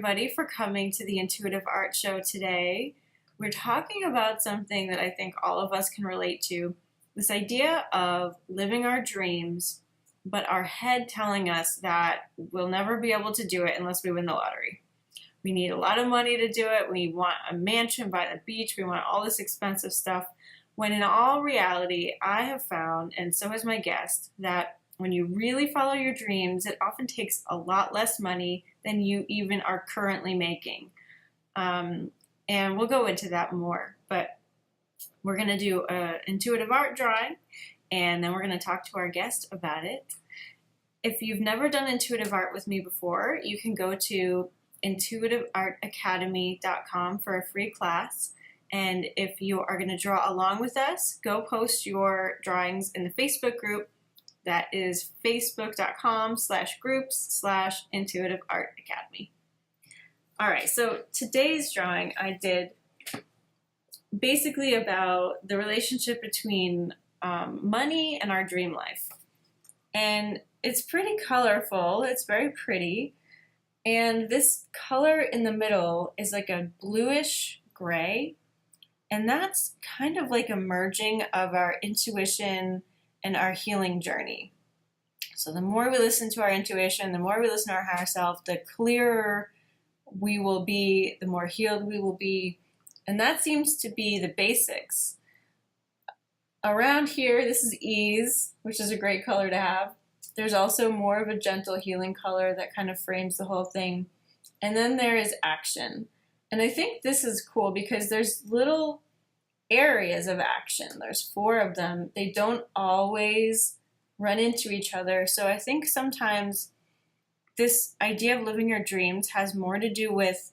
everybody, for coming to the Intuitive Art Show today. We're talking about something that I think all of us can relate to, this idea of living our dreams, but our head telling us that we'll never be able to do it unless we win the lottery. We need a lot of money to do it. We want a mansion by the beach. We want all this expensive stuff. When in all reality, I have found, and so has my guest, that when you really follow your dreams, it often takes a lot less money than you even are currently making. And we'll go into that more, but we're going to do an intuitive art drawing, and then we're going to talk to our guest about it. If you've never done intuitive art with me before, you can go to intuitiveartacademy.com for a free class. And if you are going to draw along with us, go post your drawings in the Facebook group. That is facebook.com/groups/Intuitive Art Academy. All right, so today's drawing I did basically about the relationship between money and our dream life. And it's pretty colorful. It's very pretty. And this color in the middle is like a bluish gray. And that's kind of like a merging of our intuition and our healing journey. So the more we listen to our intuition, the more we listen to our higher self, the clearer we will be, the more healed we will be. And that seems to be the basics. Around here, this is ease, which is a great color to have. There's also more of a gentle healing color that kind of frames the whole thing. And then there is action. And I think this is cool because there's little areas of action. There's 4 of them. They don't always run into each other. So I think sometimes this idea of living your dreams has more to do with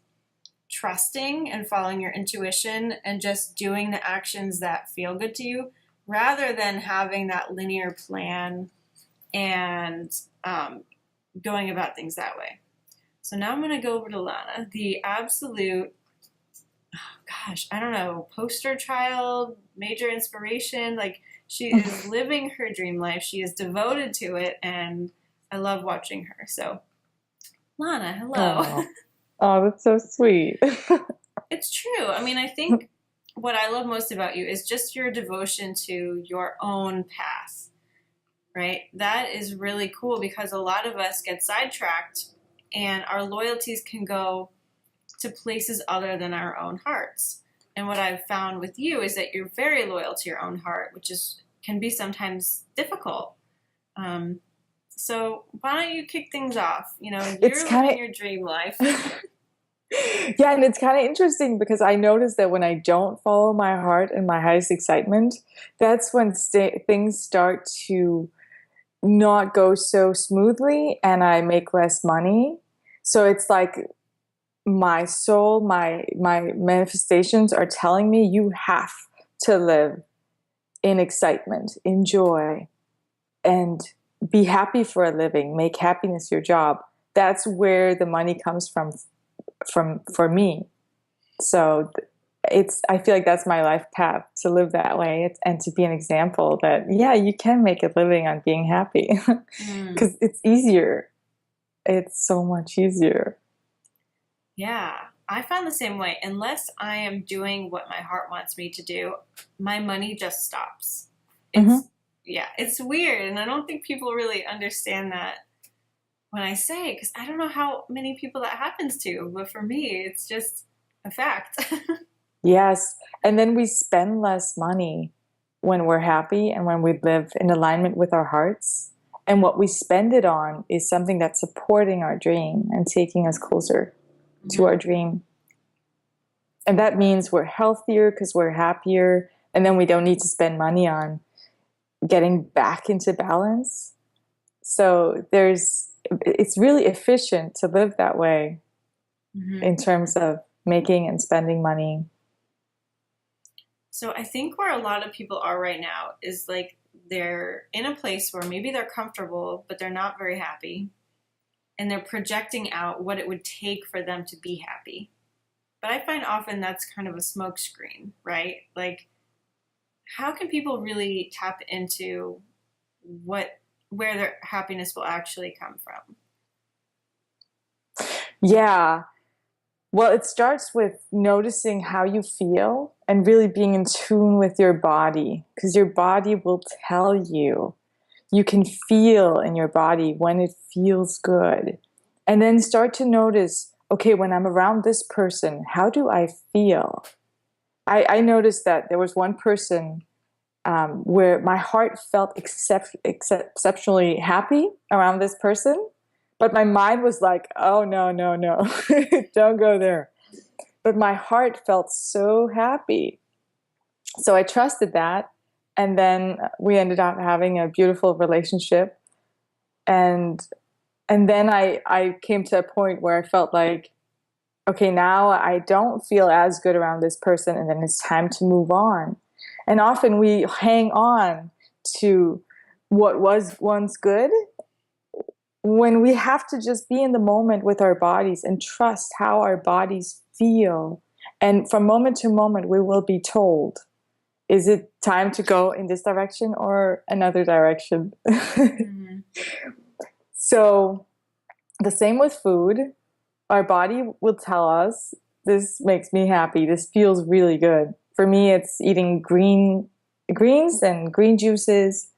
trusting and following your intuition and just doing the actions that feel good to you, rather than having that linear plan and going about things that way. So now I'm going to go over to Lana, the absolute, I don't know, poster child, major inspiration. Like, she is living her dream life. She is devoted to it, and I love watching her. So, Lana, hello. Oh, that's so sweet. It's true. I mean, I think what I love most about you is just your devotion to your own path, right? That is really cool because a lot of us get sidetracked and our loyalties can go to places other than our own hearts. And what I've found with you is that you're very loyal to your own heart, which can be sometimes difficult. So why don't you kick things off? You know, you're living your dream life. Yeah, and it's kind of interesting because I notice that when I don't follow my heart and my highest excitement, that's when things start to not go so smoothly and I make less money. So it's like my soul, my manifestations are telling me you have to live in excitement, in joy, and be happy for a living, make happiness your job. That's where the money comes from for me. So I feel like that's my life path, to live that way and to be an example that, yeah, you can make a living on being happy because it's easier. It's so much easier. Yeah, I found the same way. Unless I am doing what my heart wants me to do, my money just stops. It's weird. And I don't think people really understand that when I say it, because I don't know how many people that happens to, but for me, it's just a fact. Yes. And then we spend less money when we're happy and when we live in alignment with our hearts. And what we spend it on is something that's supporting our dream and taking us closer to our dream. And that means we're healthier because we're happier. And then we don't need to spend money on getting back into balance. So it's really efficient to live that way in terms of making and spending money. So I think where a lot of people are right now is like they're in a place where maybe they're comfortable, but they're not very happy. And they're projecting out what it would take for them to be happy. But I find often that's kind of a smokescreen, right? Like, how can people really tap into where their happiness will actually come from? Yeah. Well, it starts with noticing how you feel and really being in tune with your body, because your body will tell you. You can feel in your body when it feels good. And then start to notice, okay, when I'm around this person, how do I feel? I noticed that there was one person where my heart felt exceptionally happy around this person, but my mind was like, oh, no, no, no, don't go there. But my heart felt so happy. So I trusted that. And then we ended up having a beautiful relationship. And then I came to a point where I felt like, okay, now I don't feel as good around this person, and then it's time to move on. And often we hang on to what was once good when we have to just be in the moment with our bodies and trust how our bodies feel. And from moment to moment, we will be told, is it time to go in this direction or another direction? Mm-hmm. So the same with food. Our body will tell us, this makes me happy. This feels really good. For me, it's eating greens and green juices,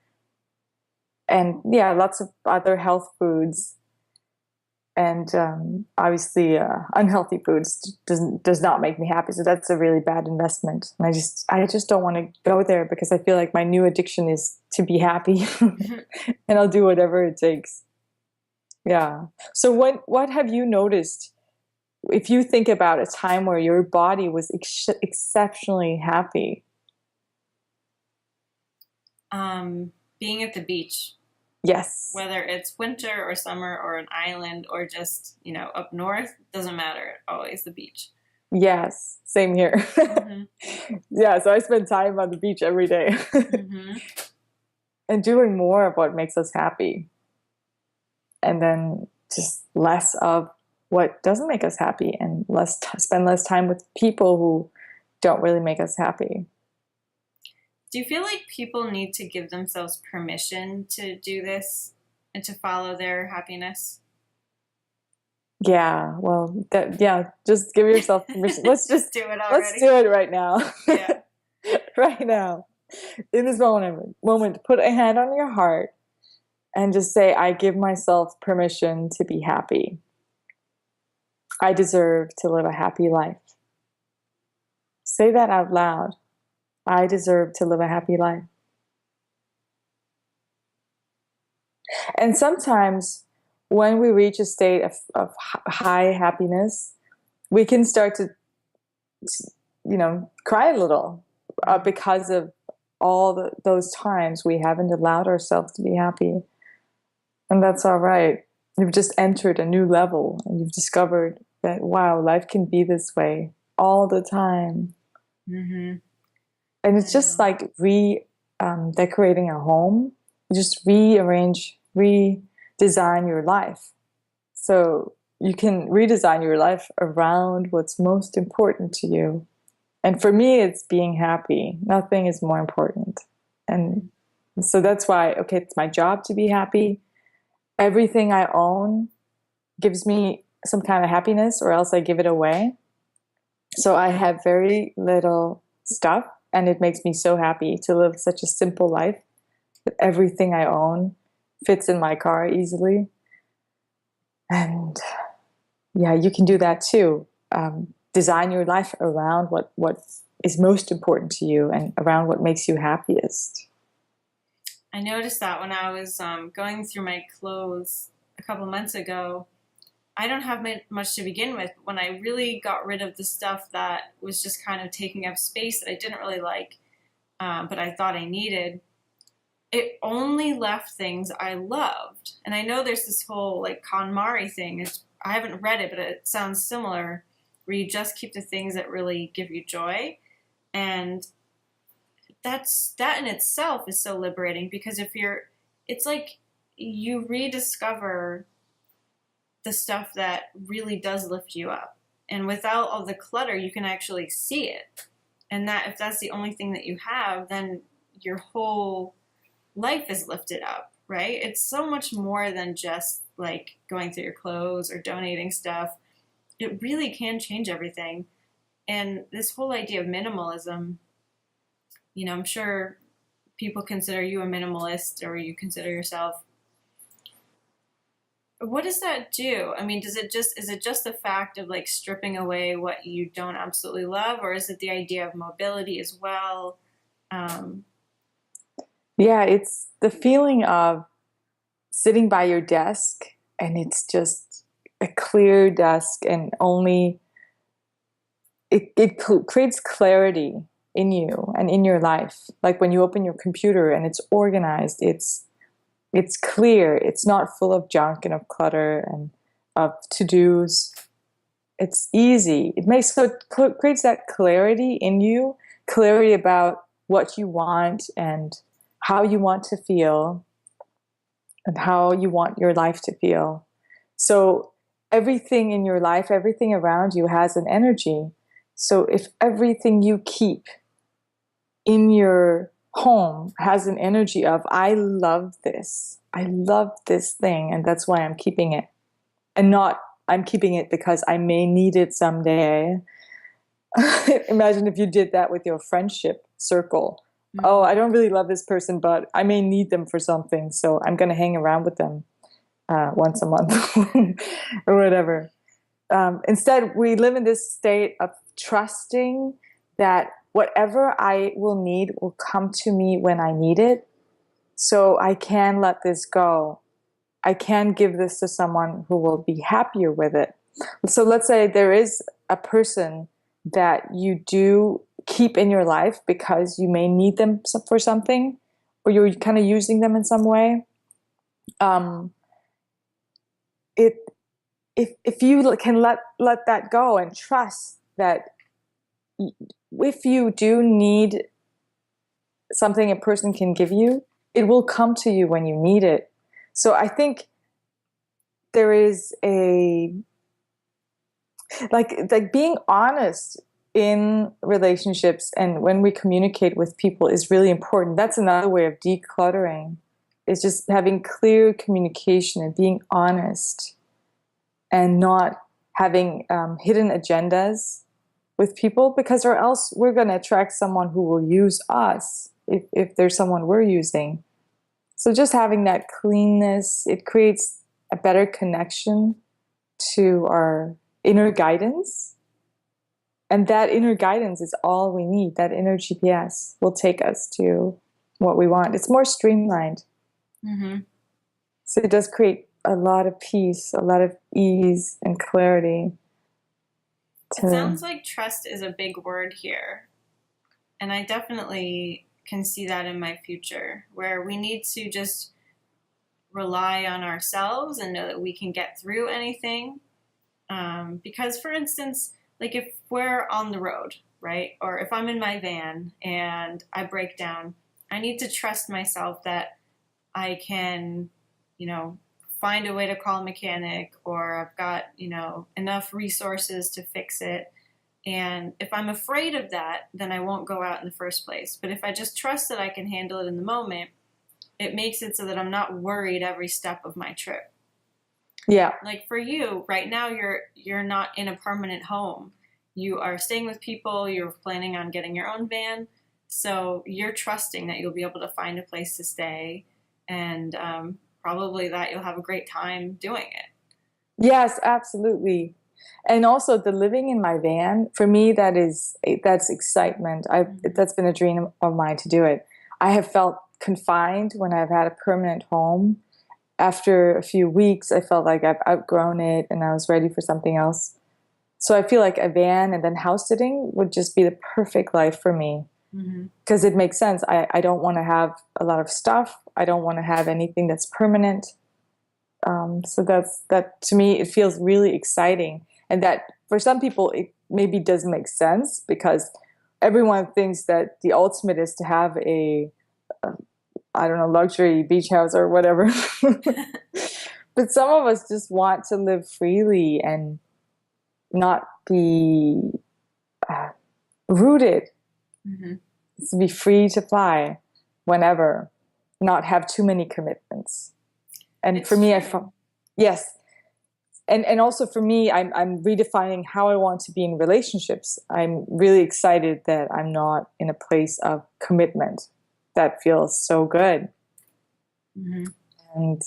and yeah, lots of other health foods. And obviously, unhealthy foods does not make me happy. So that's a really bad investment. And I just don't want to go there, because I feel like my new addiction is to be happy, and I'll do whatever it takes. Yeah. So what have you noticed? If you think about a time where your body was exceptionally happy. Being at the beach. Yes. Whether it's winter or summer or an island or just, up north, doesn't matter. Always the beach. Yes. Same here. Mm-hmm. Yeah. So I spend time on the beach every day. Mm-hmm. And doing more of what makes us happy. And then just less of what doesn't make us happy, and spend less time with people who don't really make us happy. Do you feel like people need to give themselves permission to do this and to follow their happiness? Yeah, well, just give yourself permission. Let's just do it already. Let's do it right now. Yeah. Right now. In this moment, put a hand on your heart and just say, I give myself permission to be happy. I deserve to live a happy life. Say that out loud. I deserve to live a happy life. And sometimes when we reach a state of high happiness, we can start to, cry a little because of all those times we haven't allowed ourselves to be happy. And that's all right. You've just entered a new level, and you've discovered that, wow, life can be this way all the time. Mm-hmm. And it's just like decorating a home. You just redesign your life. So you can redesign your life around what's most important to you. And for me, it's being happy. Nothing is more important. And so that's why, okay, it's my job to be happy. Everything I own gives me some kind of happiness, or else I give it away. So I have very little stuff, and it makes me so happy to live such a simple life that everything I own fits in my car easily. And yeah, you can do that too. Design your life around what is most important to you and around what makes you happiest. I noticed that when I was going through my clothes a couple months ago. I don't have much to begin with. When I really got rid of the stuff that was just kind of taking up space that I didn't really like, but I thought I needed, it only left things I loved. And I know there's this whole like KonMari thing. I haven't read it, but it sounds similar, where you just keep the things that really give you joy. And that in itself is so liberating, because it's like you rediscover the stuff that really does lift you up. And without all the clutter, you can actually see it. And that if that's the only thing that you have, then your whole life is lifted up, right? It's so much more than just like going through your clothes or donating stuff. it really can change everything. And this whole idea of minimalism, you know, I'm sure people consider you a minimalist, or you consider yourself. What does that do? I mean, is it just the fact of like stripping away what you don't absolutely love, or is it the idea of mobility as well? Yeah, it's the feeling of sitting by your desk and it's just a clear desk, and only it creates clarity in you and in your life. Like when you open your computer and it's organized, it's clear. It's not full of junk and of clutter and of to-dos. It's easy. So it creates that clarity in you, clarity about what you want and how you want to feel and how you want your life to feel. So everything in your life, everything around you has an energy. So if everything you keep in your home has an energy of, I love this thing, and that's why I'm keeping it, and not I'm keeping it because I may need it someday. Imagine if you did that with your friendship circle. Mm-hmm. Oh, I don't really love this person, but I may need them for something, so I'm going to hang around with them once a month or whatever. Instead, we live in this state of trusting that whatever I will need will come to me when I need it. So I can let this go. I can give this to someone who will be happier with it. So let's say there is a person that you do keep in your life because you may need them for something, or you're kind of using them in some way. If you can let that go and trust that if you do need something a person can give you, it will come to you when you need it. So I think there is like being honest in relationships and when we communicate with people is really important. That's another way of decluttering, is just having clear communication and being honest and not having hidden agendas with people, because or else we're going to attract someone who will use us if there's someone we're using. So just having that cleanness, it creates a better connection to our inner guidance. And that inner guidance is all we need. That inner GPS will take us to what we want. It's more streamlined. Mm-hmm. So it does create a lot of peace, a lot of ease and clarity. It sounds like trust is a big word here. And I definitely can see that in my future, where we need to just rely on ourselves and know that we can get through anything. Because, for instance, like if we're on the road, right? Or if I'm in my van and I break down, I need to trust myself that I can, find a way to call a mechanic, or I've got, enough resources to fix it. And if I'm afraid of that, then I won't go out in the first place. But if I just trust that I can handle it in the moment, it makes it so that I'm not worried every step of my trip. Yeah. Like for you, right now, you're not in a permanent home. You are staying with people. You're planning on getting your own van. So you're trusting that you'll be able to find a place to stay, and probably that you'll have a great time doing it. Yes, absolutely. And also the living in my van, for me, that's excitement. That's been a dream of mine to do it. I have felt confined when I've had a permanent home. After a few weeks, I felt like I've outgrown it and I was ready for something else. So I feel like a van and then house sitting would just be the perfect life for me. Because it makes sense. I don't want to have a lot of stuff. I don't want to have anything that's permanent. So that to me, it feels really exciting. And that for some people, it maybe doesn't make sense, because everyone thinks that the ultimate is to have a luxury beach house or whatever. But some of us just want to live freely and not be rooted. To be free to fly whenever, not have too many commitments. And it's for me, yes. and also for me, I'm redefining how I want to be in relationships. I'm really excited that I'm not in a place of commitment. That feels so good. Mm-hmm. And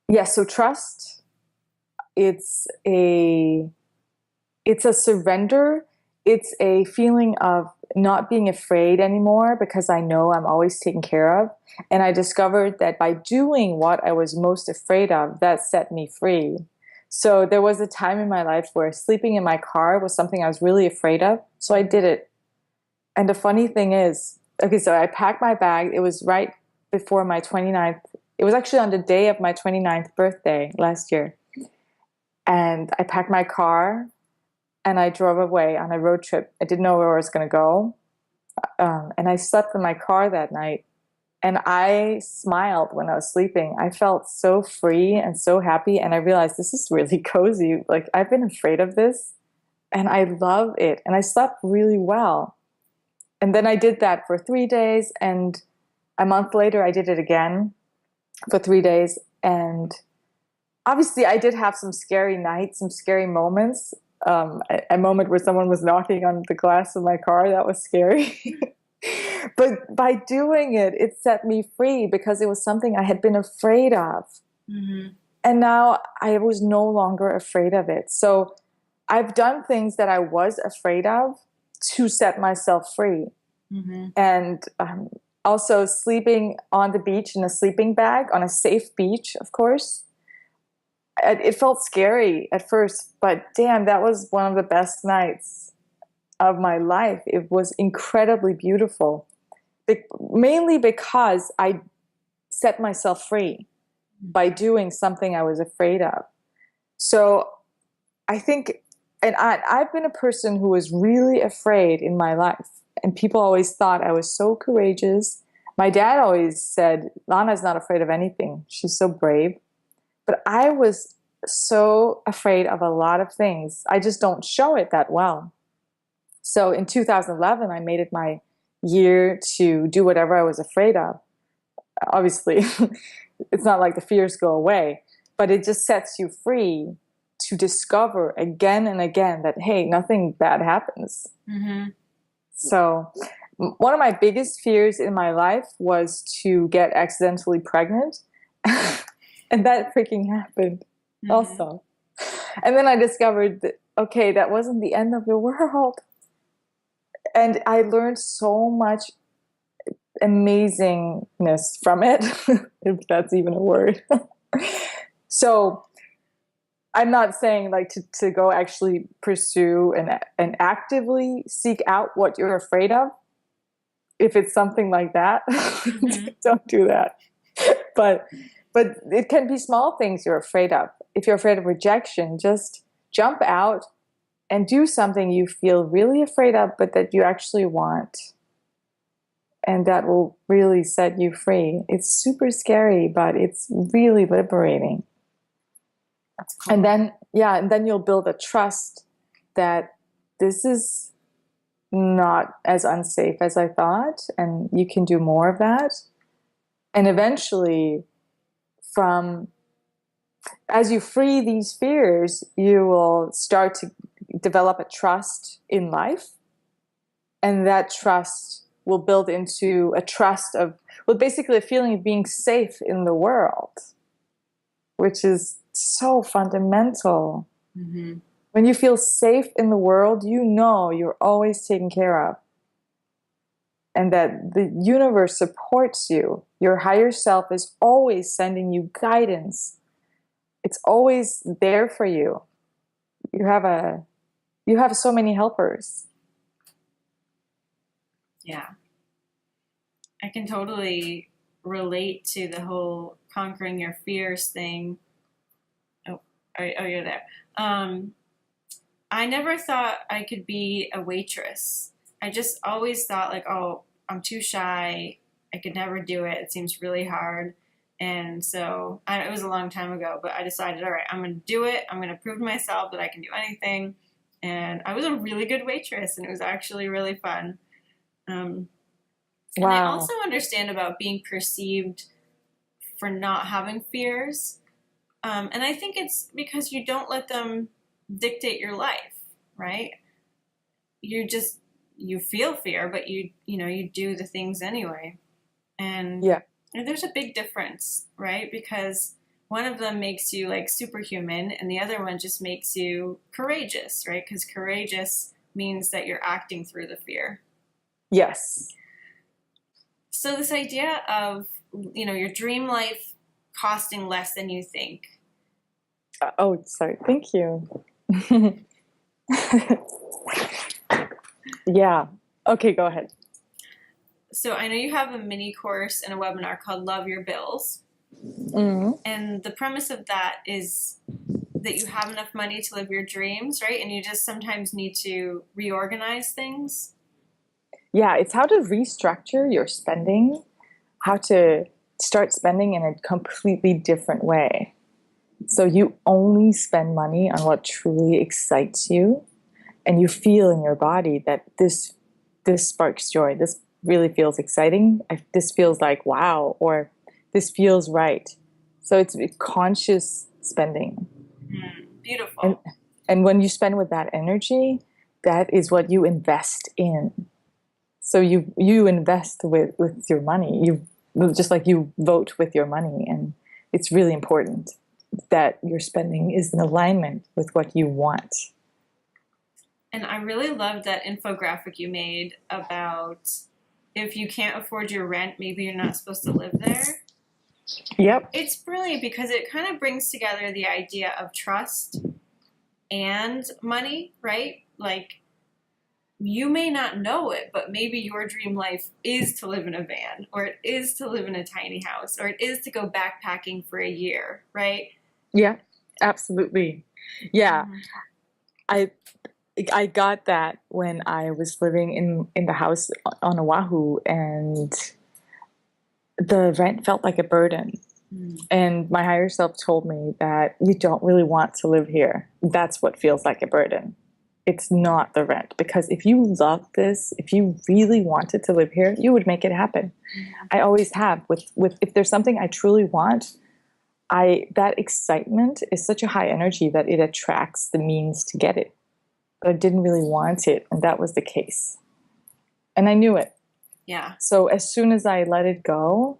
yeah, so trust, it's a surrender. It's a feeling of not being afraid anymore because I know I'm always taken care of. And I discovered that by doing what I was most afraid of, that set me free. So there was a time in my life where sleeping in my car was something I was really afraid of. So I did it. And the funny thing is, okay, so I packed my bag. It was right before my 29th. It was actually on the day of my 29th birthday last year. And I packed my car and I drove away on a road trip. I didn't know where I was going to go. And I slept in my car that night. And I smiled when I was sleeping. I felt so free and so happy. And I realized this is really cozy. Like, I've been afraid of this. And I love it. And I slept really well. And then I did that for 3 days. And a month later, I did it again for 3 days. And obviously, I did have some scary nights, some scary moments. A moment where someone was knocking on the glass of my car, that was scary. But by doing it, it set me free because it was something I had been afraid of. Mm-hmm. And now I was no longer afraid of it. So I've done things that I was afraid of to set myself free. Mm-hmm. And also sleeping on the beach in a sleeping bag, on a safe beach, of course. It felt scary at first, but damn, that was one of the best nights of my life. It was incredibly beautiful, mainly because I set myself free by doing something I was afraid of. So I think, and I've been a person who was really afraid in my life, and people always thought I was so courageous. My dad always said, Lana's not afraid of anything. She's so brave. But I was so afraid of a lot of things. I just don't show it that well. So in 2011, I made it my year to do whatever I was afraid of. Obviously, it's not like the fears go away, but it just sets you free to discover again and again that, hey, nothing bad happens. Mm-hmm. So one of my biggest fears in my life was to get accidentally pregnant. And that freaking happened also. And then I discovered that, okay, that wasn't the end of the world. And I learned so much amazingness from it, if that's even a word. So I'm not saying like to go actually pursue and actively seek out what you're afraid of. If it's something like that, don't do that. But it can be small things you're afraid of. If you're afraid of rejection, just jump out and do something you feel really afraid of, but that you actually want. And that will really set you free. It's super scary, but it's really liberating. That's cool. And then you'll build a trust that this is not as unsafe as I thought, and you can do more of that. And eventually, as you free these fears, you will start to develop a trust in life. And that trust will build into a trust of, well, basically a feeling of being safe in the world, which is so fundamental. Mm-hmm. When you feel safe in the world, you know you're always taken care of. And that the universe supports you. Your higher self is always sending you guidance. It's always there for you. You have so many helpers. Yeah. I can totally relate to the whole conquering your fears thing. Oh, you're there. I never thought I could be a waitress. I just always thought like, oh, I'm too shy. I could never do it. It seems really hard. And so it was a long time ago, but I decided, all right, I'm going to do it. I'm going to prove to myself that I can do anything. And I was a really good waitress, and it was actually really fun. And I also understand about being perceived for not having fears. And I think it's because you don't let them dictate your life, right? You feel fear, but you do the things anyway. And Yeah. there's a big difference, right? Because one of them makes you like superhuman and the other one just makes you courageous, right? Because courageous means that you're acting through the fear. Yes. So this idea of, your dream life costing less than you think. Oh, sorry. Thank you. Yeah. Okay, go ahead. So I know you have a mini course and a webinar called Love Your Bills. Mm-hmm. And the premise of that is that you have enough money to live your dreams, right? And you just sometimes need to reorganize things. Yeah, it's how to restructure your spending, how to start spending in a completely different way. So you only spend money on what truly excites you, and you feel in your body that this sparks joy. This really feels exciting. This feels like wow, or this feels right. So it's conscious spending. Beautiful. And when you spend with that energy, that is what you invest in. So you invest with your money. You just like you vote with your money, and it's really important that your spending is in alignment with what you want. And I really loved that infographic you made about if you can't afford your rent, maybe you're not supposed to live there. Yep. It's brilliant because it kind of brings together the idea of trust and money, right? Like, you may not know it, but maybe your dream life is to live in a van, or it is to live in a tiny house, or it is to go backpacking for a year, right? Yeah, absolutely. Yeah. Mm-hmm. I got that when I was living in the house on Oahu, and the rent felt like a burden. And my higher self told me that you don't really want to live here. That's what feels like a burden. It's not the rent, because if you love this, if you really wanted to live here, you would make it happen. I always have. With if there's something I truly want, that excitement is such a high energy that it attracts the means to get it. But I didn't really want it, and that was the case. And I knew it. Yeah. So as soon as I let it go,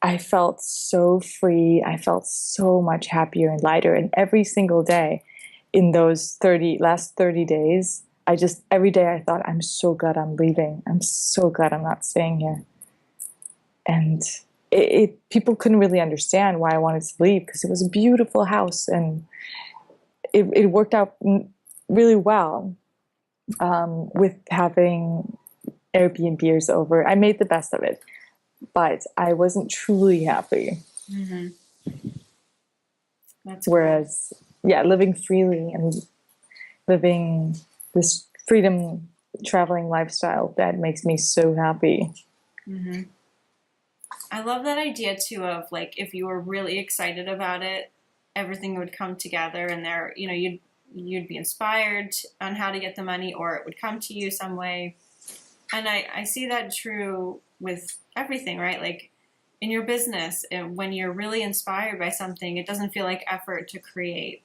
I felt so free. I felt so much happier and lighter. And every single day in those last 30 days, every day I thought, I'm so glad I'm leaving. I'm so glad I'm not staying here. And people couldn't really understand why I wanted to leave, because it was a beautiful house and it worked out really well with having Airbnbers over. I made the best of it, but I wasn't truly happy. Mm-hmm. Whereas, yeah, living freely and living this freedom traveling lifestyle, that makes me so happy. Mm-hmm. I love that idea too of like, if you were really excited about it, everything would come together, and you'd be inspired on how to get the money, or it would come to you some way. And I see that true with everything, right? Like in your business, when you're really inspired by something, it doesn't feel like effort to create.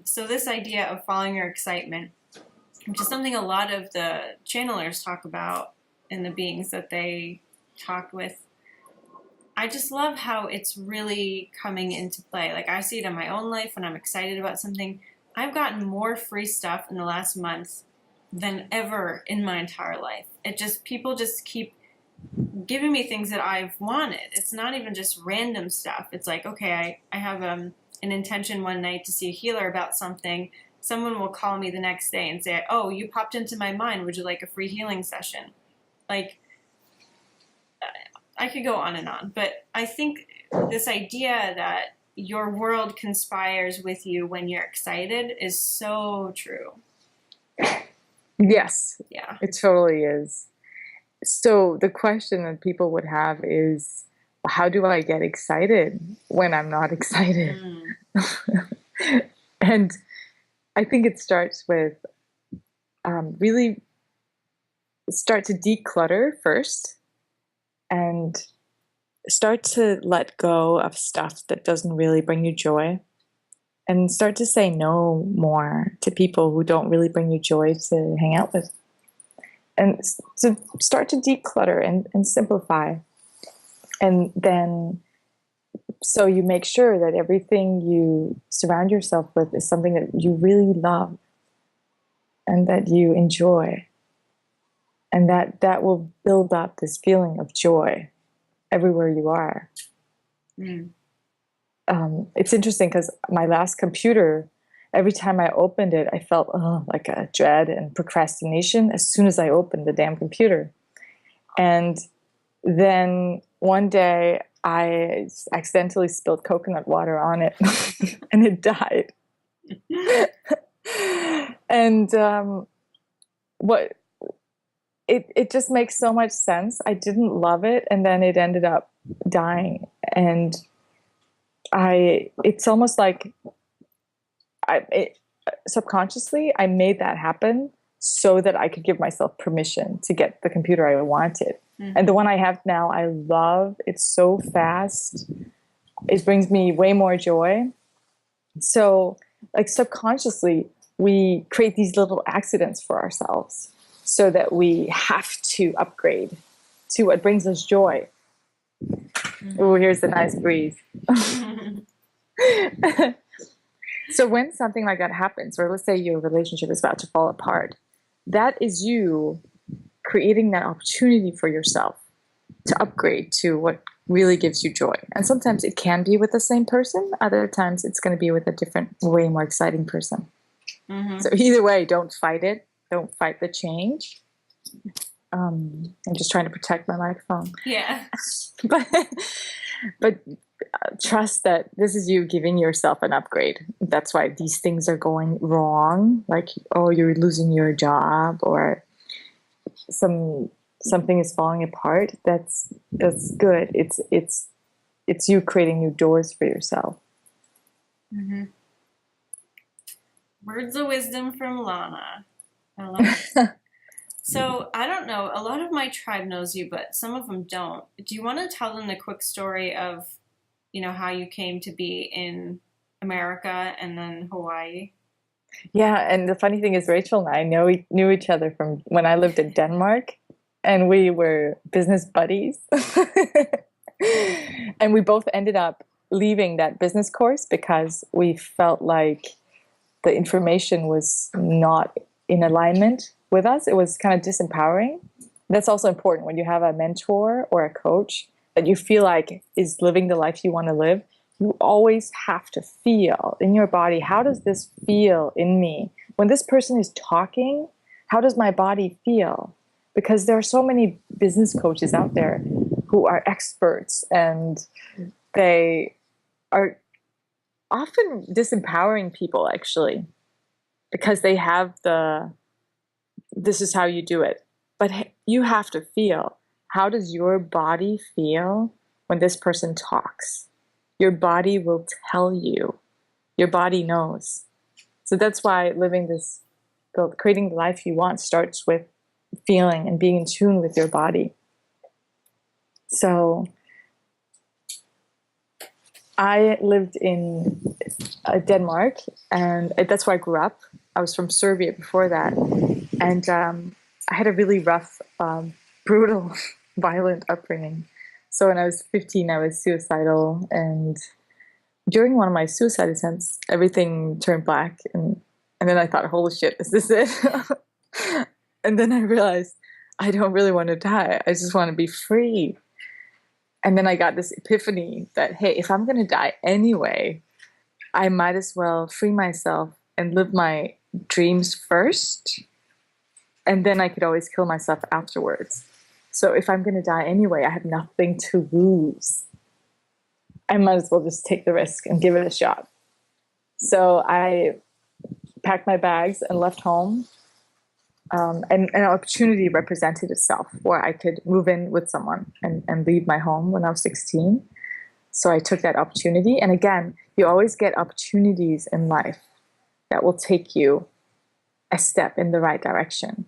So this idea of following your excitement, which is something a lot of the channelers talk about in the beings that they talk with, I just love how it's really coming into play. Like I see it in my own life when I'm excited about something. I've gotten more free stuff in the last month than ever in my entire life. People just keep giving me things that I've wanted. It's not even just random stuff. It's like, okay, I have an intention one night to see a healer about something. Someone will call me the next day and say, oh, you popped into my mind. Would you like a free healing session? Like, I could go on and on, but I think this idea that your world conspires with you when you're excited is so true. Yes. Yeah. It totally is. So the question that people would have is, how do I get excited when I'm not excited? And I think it starts with really start to declutter first, and start to let go of stuff that doesn't really bring you joy, and start to say no more to people who don't really bring you joy to hang out with. And to start to declutter and simplify. And then, so you make sure that everything you surround yourself with is something that you really love and that you enjoy. And that will build up this feeling of joy everywhere you are. It's interesting because my last computer, every time I opened it, I felt like a dread and procrastination as soon as I opened the damn computer. And then one day I accidentally spilled coconut water on it and it died. And it just makes so much sense. I didn't love it, and then it ended up dying. And it's almost like subconsciously I made that happen so that I could give myself permission to get the computer I wanted. And the one I have now, I love. It's so fast. It brings me way more joy. So, like, subconsciously, we create these little accidents for ourselves so that we have to upgrade to what brings us joy. Oh, here's the nice breeze. So when something like that happens, or let's say your relationship is about to fall apart, that is you creating that opportunity for yourself to upgrade to what really gives you joy. And sometimes it can be with the same person. Other times it's going to be with a different, way more exciting person. So either way, don't fight it. Don't fight the change. I'm just trying to protect my microphone. Yeah. but trust that this is you giving yourself an upgrade. That's why these things are going wrong. Like, oh, you're losing your job, or something is falling apart. That's good. It's you creating new doors for yourself. Words of wisdom from Lana. I love it. So, I don't know, a lot of my tribe knows you, but some of them don't. Do you want to tell them the quick story of, how you came to be in America and then Hawaii? Yeah, and the funny thing is, Rachel and I knew each other from when I lived in Denmark, and we were business buddies. And we both ended up leaving that business course because we felt like the information was not in alignment with us. It was kind of disempowering. That's also important when you have a mentor or a coach that you feel like is living the life you want to live. You always have to feel in your body, how does this feel in me? When this person is talking, how does my body feel? Because there are so many business coaches out there who are experts, and they are often disempowering people, actually, because they have this is how you do it. But you have to feel, how does your body feel when this person talks? Your body will tell you. Your body knows. So that's why creating the life you want starts with feeling and being in tune with your body. So I lived in Denmark, and that's where I grew up. I was from Serbia before that. And I had a really rough, brutal, violent upbringing. So when I was 15, I was suicidal. And during one of my suicide attempts, everything turned black. And then I thought, holy shit, is this it? And then I realized I don't really want to die. I just want to be free. And then I got this epiphany that, hey, if I'm going to die anyway, I might as well free myself and live my dreams first. And then I could always kill myself afterwards. So if I'm going to die anyway, I have nothing to lose. I might as well just take the risk and give it a shot. So I packed my bags and left home. And an opportunity represented itself where I could move in with someone and leave my home when I was 16. So I took that opportunity. And again, you always get opportunities in life that will take you a step in the right direction.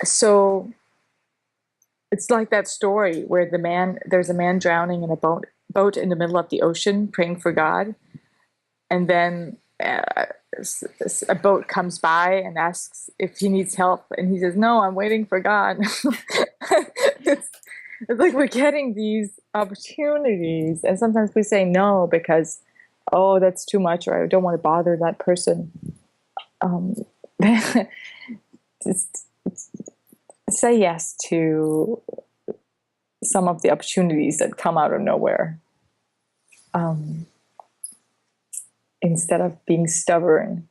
So It's like that story where there's a man drowning in a boat in the middle of the ocean praying for God. And then a boat comes by and asks if he needs help. And he says, no, I'm waiting for God. it's, it's like we're getting these opportunities. And sometimes we say no because, oh, that's too much, or I don't want to bother that person. Just say yes to some of the opportunities that come out of nowhere. Instead of being stubborn.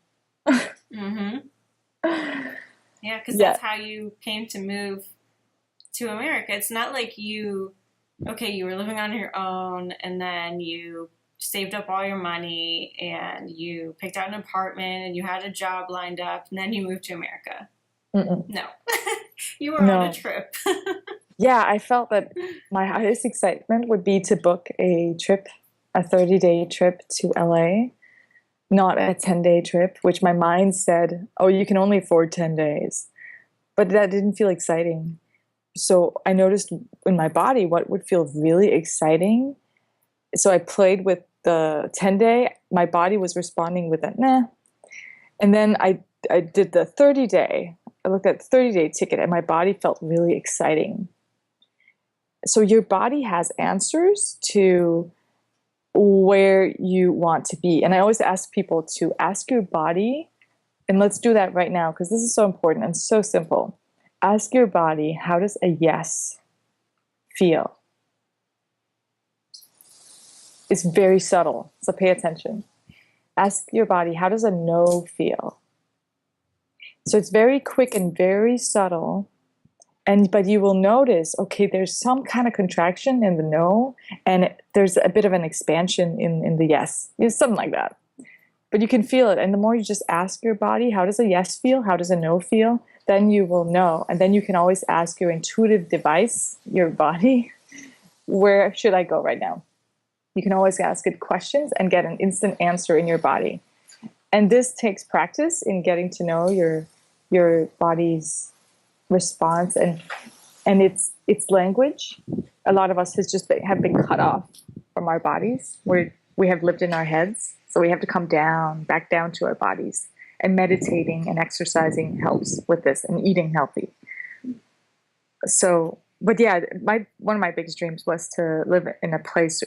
Mm-hmm. Yeah, because that's how you came to move to America. It's not like you were living on your own and then you saved up all your money and you picked out an apartment and you had a job lined up and then you moved to America. Mm-mm. No. You were on a trip. Yeah, I felt that my highest excitement would be to book a 30-day trip to LA. Not a 10-day trip, which my mind said, oh, you can only afford 10 days. But that didn't feel exciting. So I noticed in my body what would feel really exciting. So I played with the 10-day. My body was responding with a nah. And then I did the 30-day. I looked at the 30-day ticket and my body felt really exciting. So your body has answers to where you want to be. And I always ask people to ask your body, and let's do that right now because this is so important and so simple. Ask your body, how does a yes feel? It's very subtle, so pay attention. Ask your body, how does a no feel? So it's very quick and very subtle. But you will notice, okay, there's some kind of contraction in the no, and there's a bit of an expansion in the yes. It's something like that. But you can feel it. And the more you just ask your body, how does a yes feel? How does a no feel? Then you will know. And then you can always ask your intuitive device, your body, where should I go right now? You can always ask it questions and get an instant answer in your body. And this takes practice in getting to know your body's response and its language. A lot of us have been cut off from our bodies. We have lived in our heads, so we have to come back down to our bodies. And meditating and exercising helps with this, and eating healthy. So, but yeah, one of my biggest dreams was to live in a place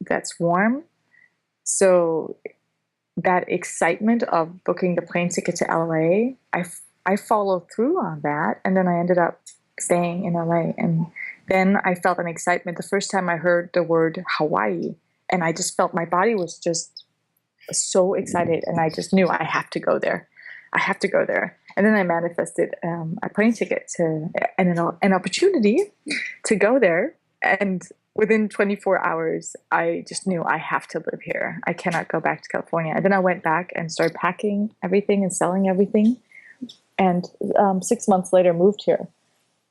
that's warm. So that excitement of booking the plane ticket to LA, I followed through on that, and then I ended up staying in LA. And then I felt an excitement the first time I heard the word Hawaii, and I just felt my body was just so excited, and I just knew I have to go there. I have to go there. And then I manifested a plane ticket and an opportunity to go there. And within 24 hours, I just knew I have to live here. I cannot go back to California. And then I went back and started packing everything and selling everything. And 6 months later, moved here.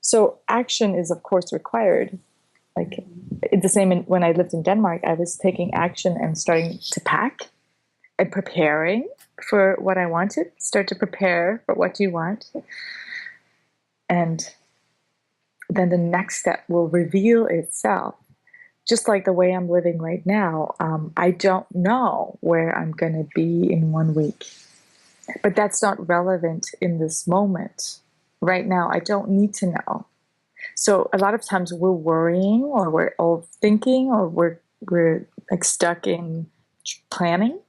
So action is, of course, required. Like it's the same when I lived in Denmark. I was taking action and starting to pack and preparing for what I wanted. Start to prepare for what you want. And then the next step will reveal itself. Just like the way I'm living right now, I don't know where I'm going to be in 1 week. But that's not relevant in this moment. Right now, I don't need to know. So a lot of times we're worrying, or we're overthinking, or we're like stuck in planning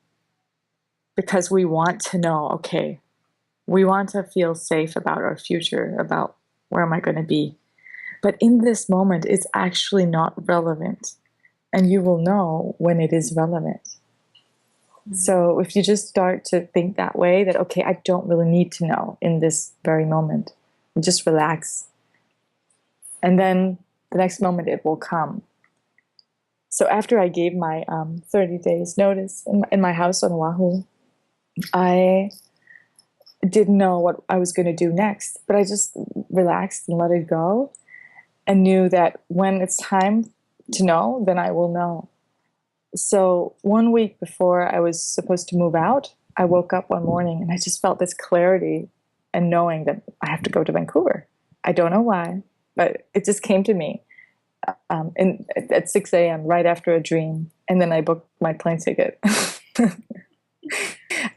because we want to know, okay, we want to feel safe about our future, about where am I going to be. But in this moment, it's actually not relevant. And you will know when it is relevant. Mm-hmm. So if you just start to think that way, that, okay, I don't really need to know in this very moment. Just relax. And then the next moment it will come. So after I gave my 30 days notice in my house on Oahu, I didn't know what I was going to do next. But I just relaxed and let it go. And knew that when it's time to know, then I will know. So 1 week before I was supposed to move out, I woke up one morning and I just felt this clarity and knowing that I have to go to Vancouver. I don't know why. but it just came to me at 6 a.m. right after a dream. And then I booked my plane ticket.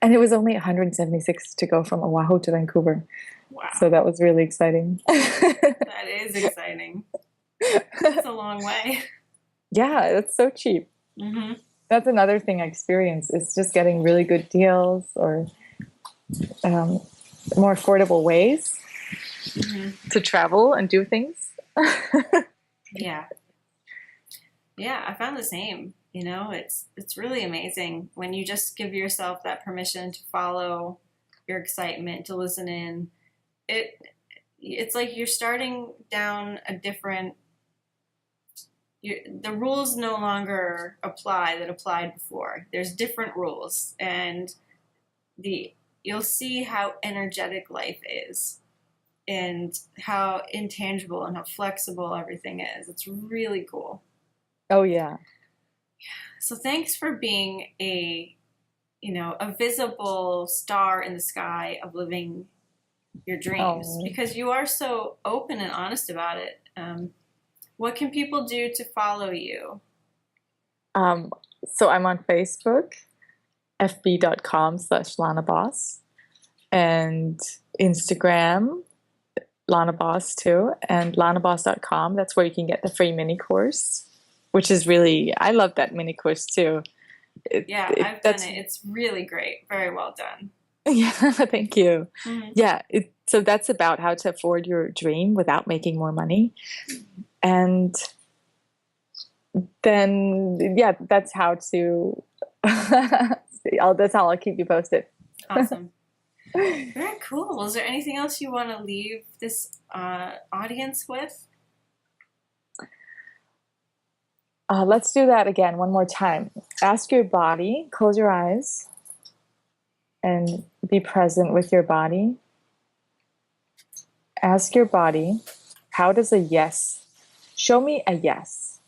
And it was only 176 to go from Oahu to Vancouver. Wow. So that was really exciting. That is exciting. That's a long way. Yeah, it's so cheap. Mm-hmm. That's another thing I experience is just getting really good deals or more affordable ways to travel and do things. Yeah. Yeah, I found the same. You know, it's really amazing when you just give yourself that permission to follow your excitement, to listen in. It's like you're starting down a different. The rules no longer apply that applied before. There's different rules, and you'll see how energetic life is, and how intangible and how flexible everything is. It's really cool. Oh yeah. So thanks for being a visible star in the sky of living your dreams, because you are so open and honest about it. What can people do to follow you? So I'm on Facebook, fb.com/Lana Bos, and Instagram, Lana Bos too, and lanabos.com. That's where you can get the free mini course, which is really, I love that mini course too. I've done it. It's really great. Very well done. Yeah, thank you. Mm-hmm. Yeah, so that's about how to afford your dream without making more money. And then, yeah, that's how to, that's how I'll keep you posted. Awesome. Very cool. Is there anything else you want to leave this audience with? Let's do that again one more time. Ask your body, close your eyes, and be present with your body. Ask your body, how does a yes? Show me a yes.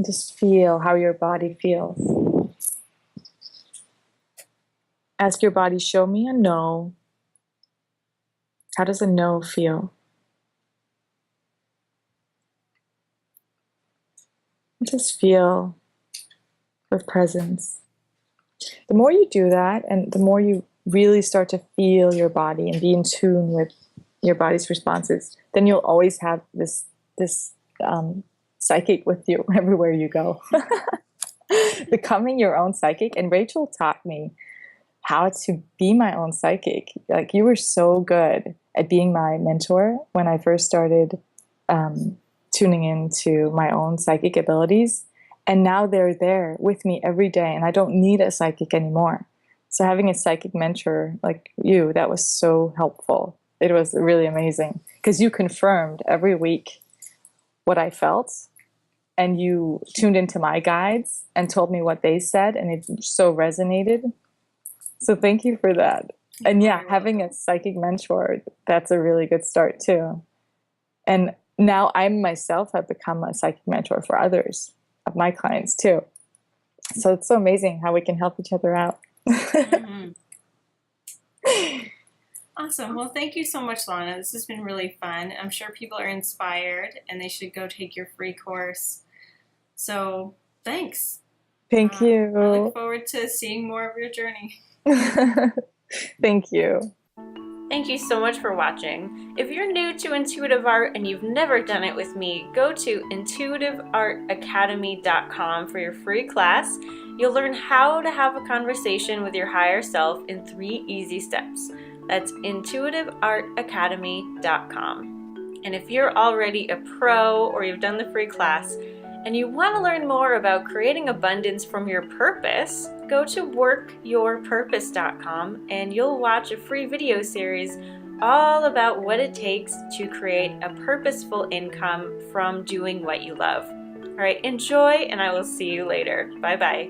Just feel how your body feels. Ask your body, show me a no. How does a no feel? Just feel with presence. The more you do that, and the more you really start to feel your body and be in tune with your body's responses, then you'll always have this psychic with you everywhere you go. Becoming your own psychic. And Rachel taught me how to be my own psychic. Like, you were so good at being my mentor when I first started tuning into my own psychic abilities. And now they're there with me every day, and I don't need a psychic anymore. So having a psychic mentor like you, that was so helpful. It was really amazing because you confirmed every week what I felt, and you tuned into my guides and told me what they said, and it so resonated. So thank you for that. And yeah, having a psychic mentor, that's a really good start too. And now I myself have become a psychic mentor for others of my clients too. So it's so amazing how we can help each other out. Mm-hmm. Awesome. Well, thank you so much, Lana. This has been really fun. I'm sure people are inspired and they should go take your free course. So thanks. Thank you. I look forward to seeing more of your journey. Thank you. Thank you so much for watching. If you're new to intuitive art and you've never done it with me, go to intuitiveartacademy.com for your free class. You'll learn how to have a conversation with your higher self in 3 easy steps. That's intuitiveartacademy.com. And if you're already a pro or you've done the free class and you want to learn more about creating abundance from your purpose, go to workyourpurpose.com and you'll watch a free video series all about what it takes to create a purposeful income from doing what you love. All right, enjoy, and I will see you later. Bye-bye.